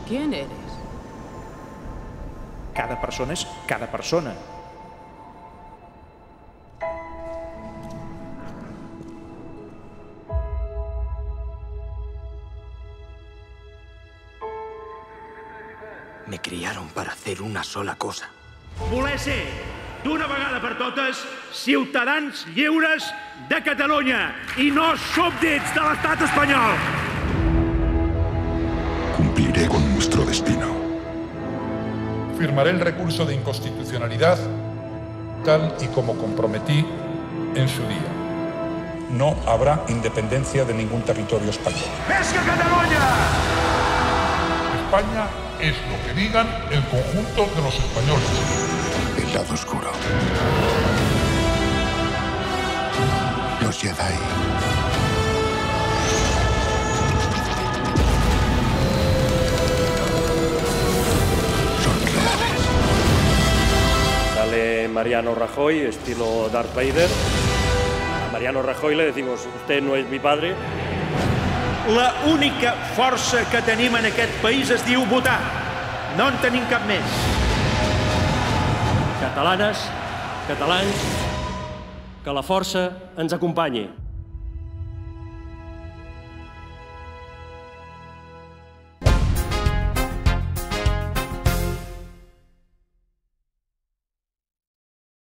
¿Quién eres? Cada persona és cada persona. Me criaron para hacer una sola cosa. Voler ser, d'una vegada per totes, ciutadans lliures de Catalunya i no súbdits de l'estat espanyol. Cumpliré con nuestro destino. Firmaré el recurso de inconstitucionalidad tal y como comprometí en su día. No habrá independencia de ningún territorio español. ¡Visca Catalunya! España es lo que digan el conjunto de los españoles. El lado oscuro. Los Jedi. Son reales. Sale Mariano Rajoy, estilo Darth Vader. A Mariano Rajoy le decimos, usted no es mi padre. La única força que tenim en aquest país es diu votar. No en tenim cap més. Catalanes, catalans, que la força ens acompanyi.